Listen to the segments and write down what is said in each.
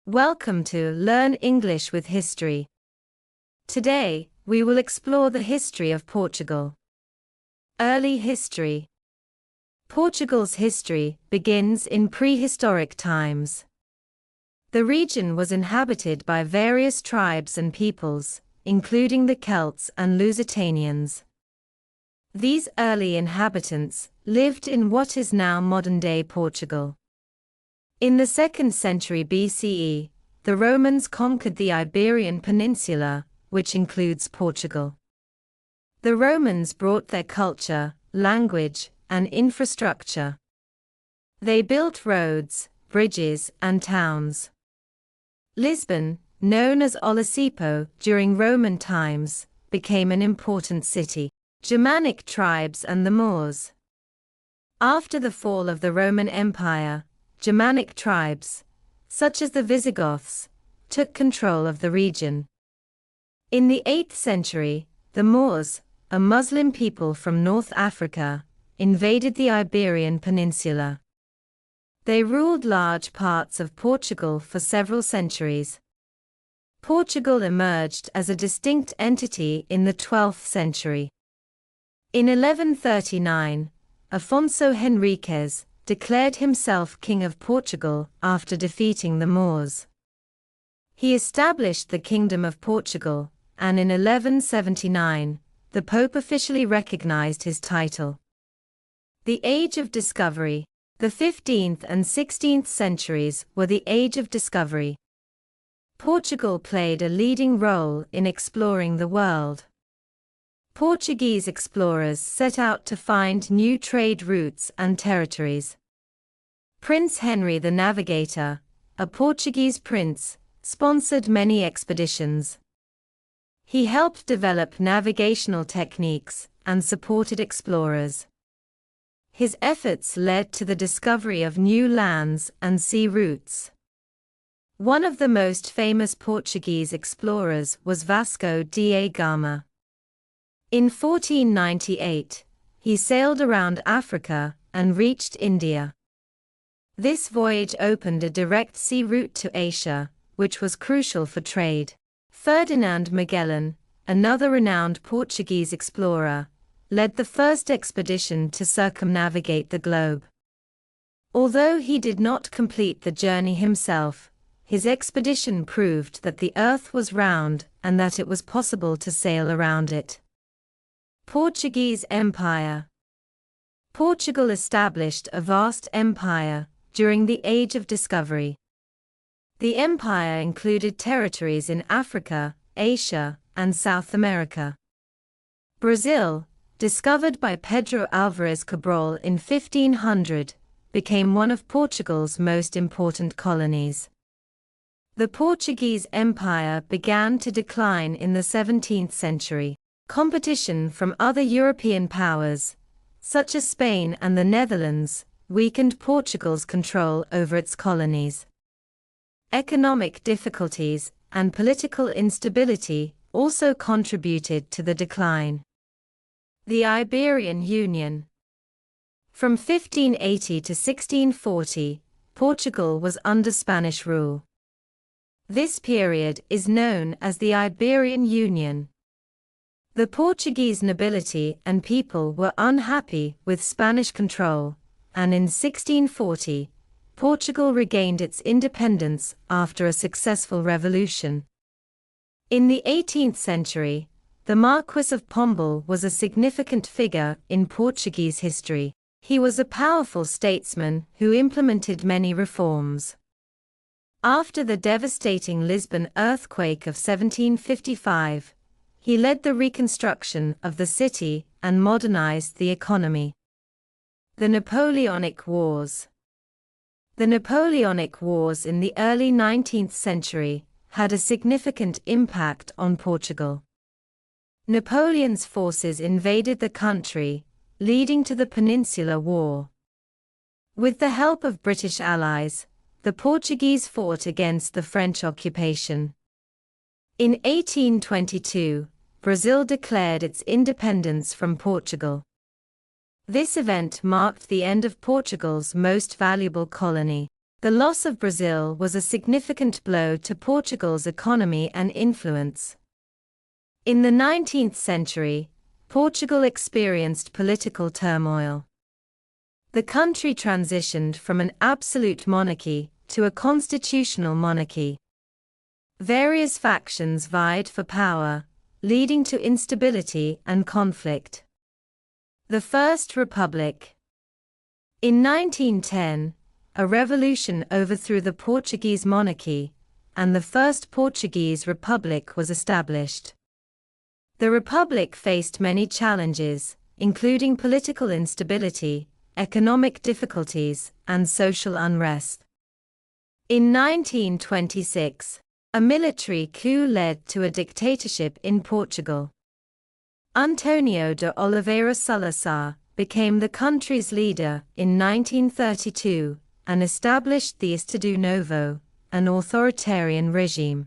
Welcome to Learn English with History. Today, we will explore the history of Portugal. Early history. Portugal's history begins in prehistoric times. The region was inhabited by various tribes and peoples, including the Celts and Lusitanians. These early inhabitants lived in what is now modern-day Portugal. In the 2nd century BCE, the Romans conquered the Iberian Peninsula, which includes Portugal. The Romans brought their culture, language, and infrastructure. They built roads, bridges, and towns. Lisbon, known as Olisipo during Roman times, became an important city. Germanic tribes and the Moors. After the fall of the Roman Empire, Germanic tribes, such as the Visigoths, took control of the region. In the 8th century, the Moors, a Muslim people from North Africa, invaded the Iberian Peninsula. They ruled large parts of Portugal for several centuries. Portugal emerged as a distinct entity in the 12th century. In 1139, Afonso Henriques declared himself King of Portugal after defeating the Moors. He established the Kingdom of Portugal, and in 1179, the Pope officially recognized his title. The Age of Discovery. The 15th and 16th centuries were the Age of Discovery. Portugal played a leading role in exploring the world. Portuguese explorers set out to find new trade routes and territories. Prince Henry the Navigator, a Portuguese prince, sponsored many expeditions. He helped develop navigational techniques and supported explorers. His efforts led to the discovery of new lands and sea routes. One of the most famous Portuguese explorers was Vasco da Gama. In 1498, he sailed around Africa and reached India. This voyage opened a direct sea route to Asia, which was crucial for trade. Ferdinand Magellan, another renowned Portuguese explorer, led the first expedition to circumnavigate the globe. Although he did not complete the journey himself, his expedition proved that the Earth was round and that it was possible to sail around it. Portuguese Empire. Portugal established a vast empire during the Age of Discovery. The empire included territories in Africa, Asia, and South America. Brazil, discovered by Pedro Álvares Cabral in 1500, became one of Portugal's most important colonies. The Portuguese Empire began to decline in the 17th century. Competition from other European powers, such as Spain and the Netherlands, weakened Portugal's control over its colonies. Economic difficulties and political instability also contributed to the decline. The Iberian Union. From 1580 to 1640, Portugal was under Spanish rule. This period is known as the Iberian Union. The Portuguese nobility and people were unhappy with Spanish control, and in 1640, Portugal regained its independence after a successful revolution. In the 18th century, the Marquis of Pombal was a significant figure in Portuguese history. He was a powerful statesman who implemented many reforms. After the devastating Lisbon earthquake of 1755, he led the reconstruction of the city and modernized the economy. The Napoleonic Wars. The Napoleonic Wars in the early 19th century had a significant impact on Portugal. Napoleon's forces invaded the country, leading to the Peninsular War. With the help of British allies, the Portuguese fought against the French occupation. In 1822, Brazil declared its independence from Portugal. This event marked the end of Portugal's most valuable colony. The loss of Brazil was a significant blow to Portugal's economy and influence. In the 19th century, Portugal experienced political turmoil. The country transitioned from an absolute monarchy to a constitutional monarchy. Various factions vied for power, leading to instability and conflict. The First Republic. In 1910, a revolution overthrew the Portuguese monarchy, and the First Portuguese Republic was established. The Republic faced many challenges, including political instability, economic difficulties, and social unrest. In 1926, a military coup led to a dictatorship in Portugal. António de Oliveira Salazar became the country's leader in 1932 and established the Estado Novo, an authoritarian regime.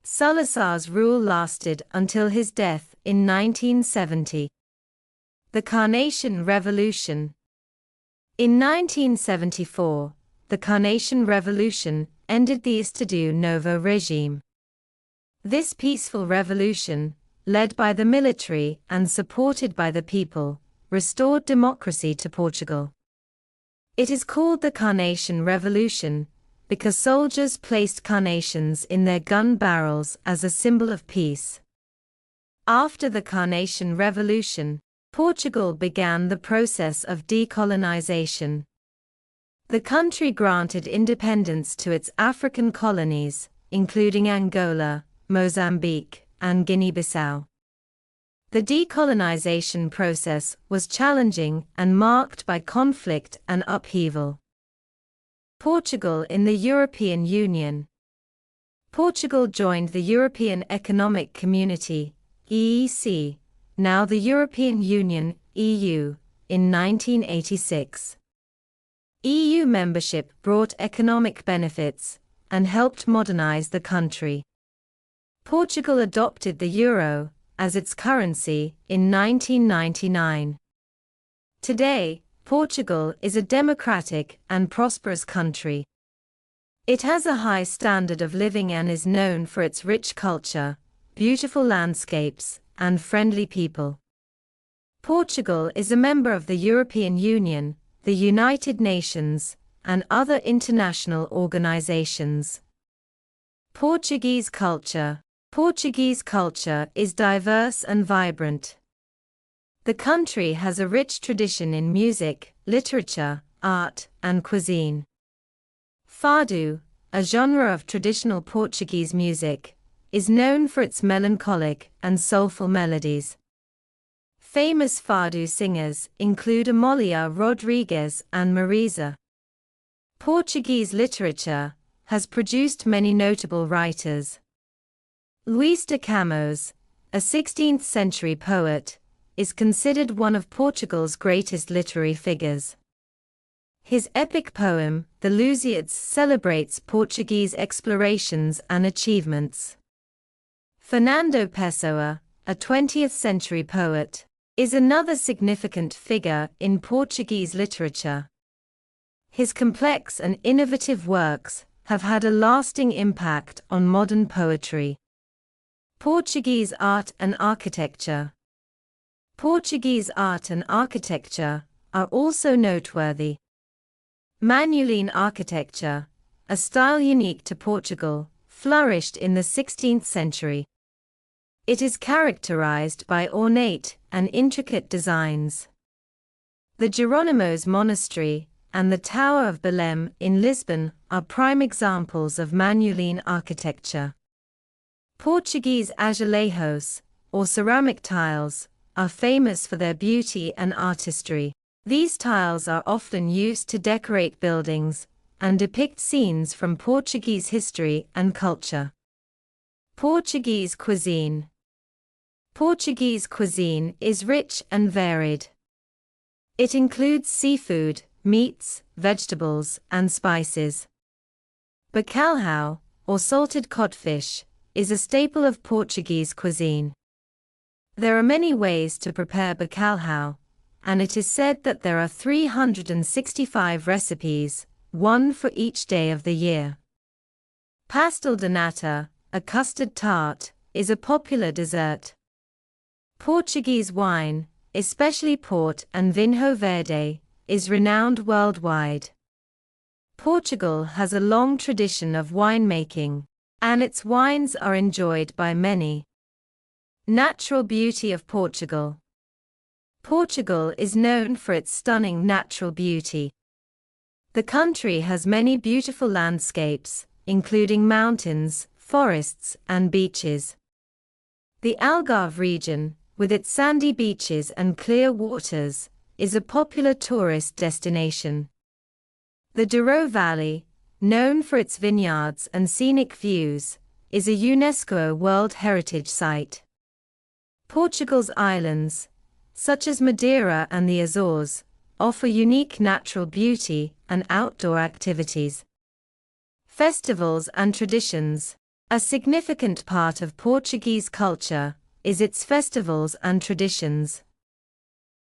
Salazar's rule lasted until his death in 1970. The Carnation Revolution. In 1974, the Carnation Revolution ended the Estado Novo regime. This peaceful revolution, led by the military and supported by the people, restored democracy to Portugal. It is called the Carnation Revolution because soldiers placed carnations in their gun barrels as a symbol of peace. After the Carnation Revolution, Portugal began the process of decolonization. The country granted independence to its African colonies, including Angola, Mozambique, and Guinea-Bissau. The decolonization process was challenging and marked by conflict and upheaval. Portugal in the European Union. Portugal joined the European Economic Community, EEC, now the European Union, EU, in 1986. EU membership brought economic benefits and helped modernize the country. Portugal adopted the euro as its currency in 1999. Today, Portugal is a democratic and prosperous country. It has a high standard of living and is known for its rich culture, beautiful landscapes, and friendly people. Portugal is a member of the European Union, the United Nations, and other international organizations. Portuguese culture. Portuguese culture is diverse and vibrant. The country has a rich tradition in music, literature, art, and cuisine. Fado, a genre of traditional Portuguese music, is known for its melancholic and soulful melodies. Famous Fado singers include Amália Rodrigues and Marisa. Portuguese literature has produced many notable writers. Luís de Camões, a 16th-century poet, is considered one of Portugal's greatest literary figures. His epic poem, The Lusíads, celebrates Portuguese explorations and achievements. Fernando Pessoa, a 20th-century poet, is another significant figure in Portuguese literature. His complex and innovative works have had a lasting impact on modern poetry. Portuguese art and architecture. Portuguese art and architecture are also noteworthy. Manueline architecture, a style unique to Portugal, flourished in the 16th century. It is characterized by ornate and intricate designs. The Jerónimos Monastery and the Tower of Belém in Lisbon are prime examples of Manueline architecture. Portuguese azulejos, or ceramic tiles, are famous for their beauty and artistry. These tiles are often used to decorate buildings and depict scenes from Portuguese history and culture. Portuguese cuisine. Portuguese cuisine is rich and varied. It includes seafood, meats, vegetables, and spices. Bacalhau, or salted codfish, is a staple of Portuguese cuisine. There are many ways to prepare bacalhau, and it is said that there are 365 recipes, one for each day of the year. Pastel de nata, a custard tart, is a popular dessert. Portuguese wine, especially port and vinho verde, is renowned worldwide. Portugal has a long tradition of winemaking, and its wines are enjoyed by many. Natural beauty of Portugal. Portugal is known for its stunning natural beauty. The country has many beautiful landscapes, including mountains, forests, and beaches. The Algarve region, with its sandy beaches and clear waters, is a popular tourist destination. The Douro Valley, known for its vineyards and scenic views, is a UNESCO World Heritage Site. Portugal's islands, such as Madeira and the Azores, offer unique natural beauty and outdoor activities. Festivals and traditions. A significant part of Portuguese culture is its festivals and traditions.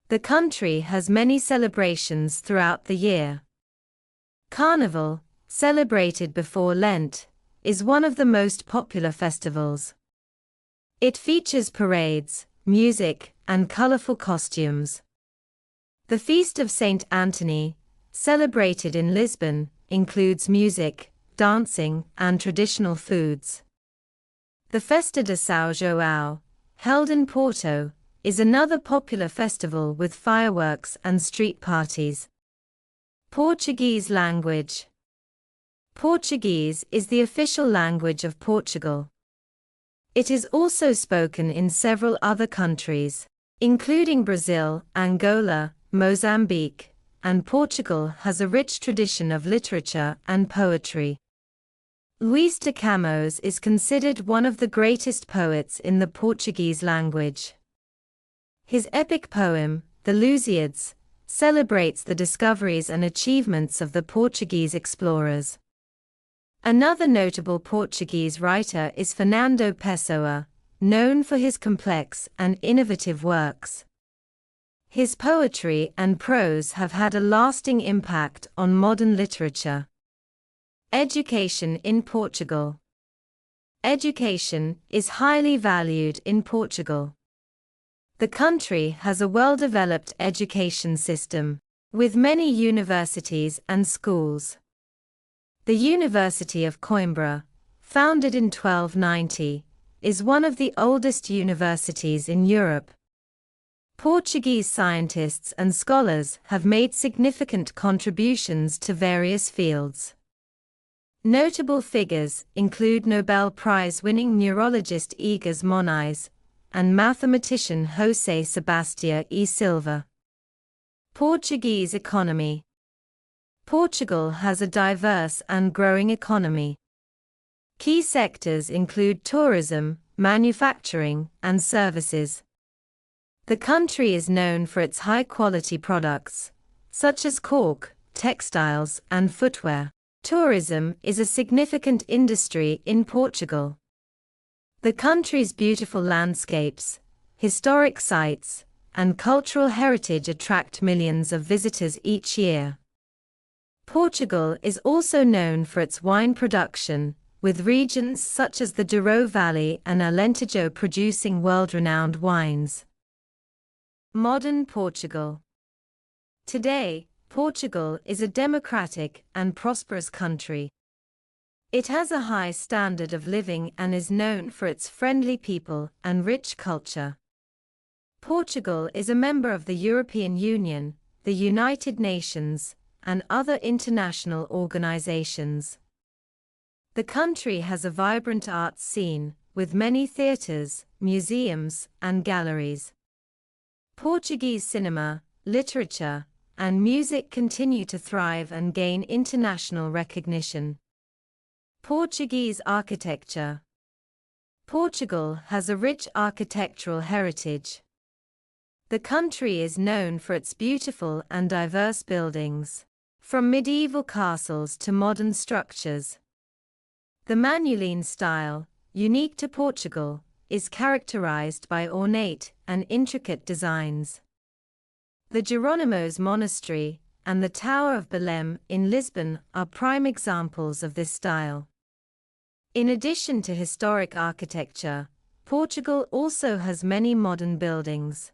The country has many celebrations throughout the year. Carnival, celebrated before Lent, is one of the most popular festivals. It features parades, music, and colorful costumes. The Feast of Saint Anthony, celebrated in Lisbon, includes music, dancing, and traditional foods. The Festa de São João, held in Porto, is another popular festival with fireworks and street parties. Portuguese language. Portuguese is the official language of Portugal. It is also spoken in several other countries, including Brazil, Angola, Mozambique, and Portugal has a rich tradition of literature and poetry. Luís de Camões is considered one of the greatest poets in the Portuguese language. His epic poem, The Lusíads, celebrates the discoveries and achievements of the Portuguese explorers. Another notable Portuguese writer is Fernando Pessoa, known for his complex and innovative works. His poetry and prose have had a lasting impact on modern literature. Education in Portugal. Education is highly valued in Portugal. The country has a well-developed education system, with many universities and schools. The University of Coimbra, founded in 1290, is one of the oldest universities in Europe. Portuguese scientists and scholars have made significant contributions to various fields. Notable figures include Nobel Prize-winning neurologist Egas Moniz and mathematician José Sebastião e Silva. Portuguese economy. Portugal has a diverse and growing economy. Key sectors include tourism, manufacturing, and services. The country is known for its high-quality products, such as cork, textiles, and footwear. Tourism is a significant industry in Portugal. The country's beautiful landscapes, historic sites, and cultural heritage attract millions of visitors each year. Portugal is also known for its wine production, with regions such as the Douro Valley and Alentejo producing world-renowned wines. Modern Portugal. Today, Portugal is a democratic and prosperous country. It has a high standard of living and is known for its friendly people and rich culture. Portugal is a member of the European Union, the United Nations, and other international organizations. The country has a vibrant arts scene, with many theaters, museums, and galleries. Portuguese cinema, literature, and music continue to thrive and gain international recognition. Portuguese architecture. Portugal has a rich architectural heritage. The country is known for its beautiful and diverse buildings, from medieval castles to modern structures. The Manueline style, unique to Portugal, is characterized by ornate and intricate designs. The Jerónimos Monastery, and the Tower of Belém in Lisbon are prime examples of this style. In addition to historic architecture, Portugal also has many modern buildings.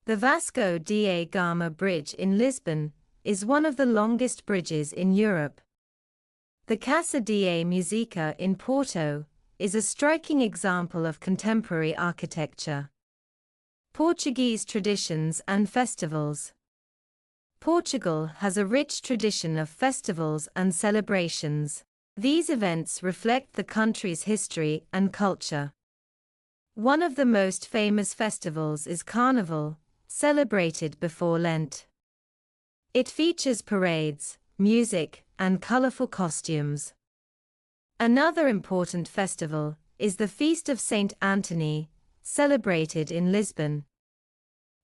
The Vasco da Gama Bridge in Lisbon is one of the longest bridges in Europe. The Casa da Música in Porto is a striking example of contemporary architecture. Portuguese traditions and festivals. Portugal has a rich tradition of festivals and celebrations. These events reflect the country's history and culture. One of the most famous festivals is Carnival, celebrated before Lent. It features parades, music, and colorful costumes. Another important festival is the Feast of Saint Anthony, celebrated in Lisbon.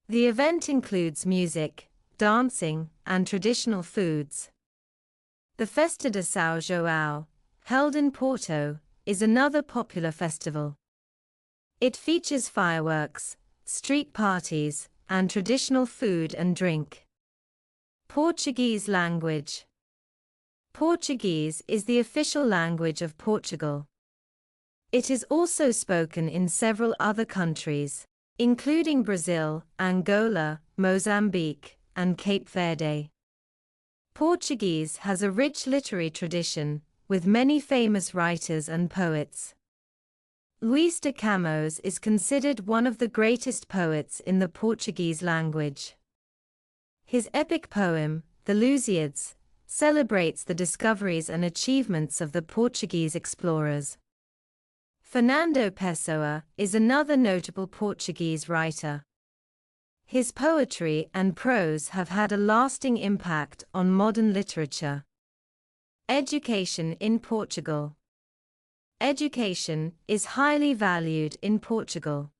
The event includes music, dancing, and traditional foods. The Festa de São João, held in Porto, is another popular festival. It features fireworks, street parties, and traditional food and drink. Portuguese language. Portuguese is the official language of Portugal. It is also spoken in several other countries, including Brazil, Angola, Mozambique, and Cape Verde. Portuguese has a rich literary tradition, with many famous writers and poets. Luís de Camões is considered one of the greatest poets in the Portuguese language. His epic poem, The Lusíads, celebrates the discoveries and achievements of the Portuguese explorers. Fernando Pessoa is another notable Portuguese writer. His poetry and prose have had a lasting impact on modern literature. Education in Portugal. Education is highly valued in Portugal.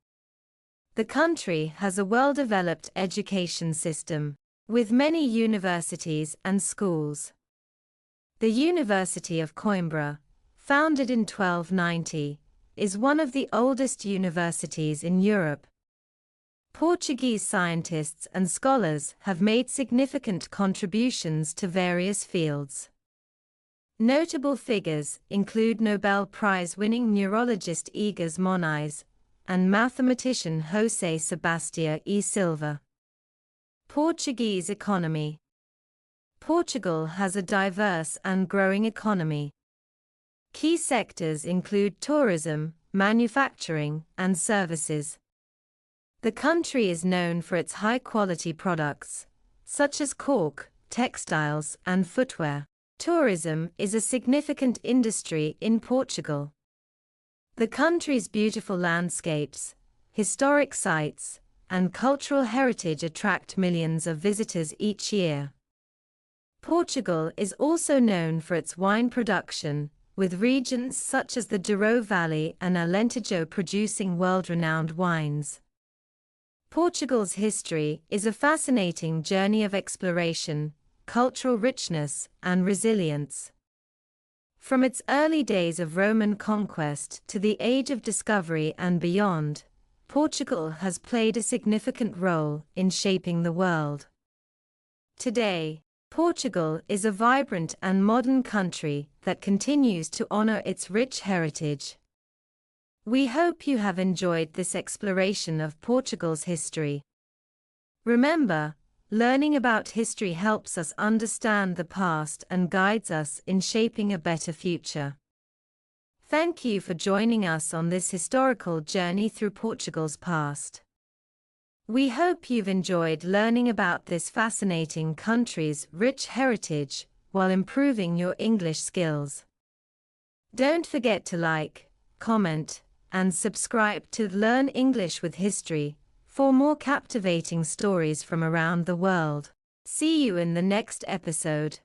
The country has a well-developed education system, with many universities and schools. The University of Coimbra, founded in 1290, is one of the oldest universities in Europe. Portuguese scientists and scholars have made significant contributions to various fields. Notable figures include Nobel Prize-winning neurologist Egas Moniz and mathematician José Sebastião e Silva. Portuguese economy. Portugal has a diverse and growing economy. Key sectors include tourism, manufacturing, and services. The country is known for its high-quality products, such as cork, textiles, and footwear. Tourism is a significant industry in Portugal. The country's beautiful landscapes, historic sites, and cultural heritage attract millions of visitors each year. Portugal is also known for its wine production, with regions such as the Douro Valley and Alentejo producing world-renowned wines. Portugal's history is a fascinating journey of exploration, cultural richness, and resilience. From its early days of Roman conquest to the Age of Discovery and beyond, Portugal has played a significant role in shaping the world. Today, Portugal is a vibrant and modern country that continues to honor its rich heritage. We hope you have enjoyed this exploration of Portugal's history. Remember, learning about history helps us understand the past and guides us in shaping a better future. Thank you for joining us on this historical journey through Portugal's past. We hope you've enjoyed learning about this fascinating country's rich heritage while improving your English skills. Don't forget to like, comment, and subscribe to Learn English with History for more captivating stories from around the world. See you in the next episode.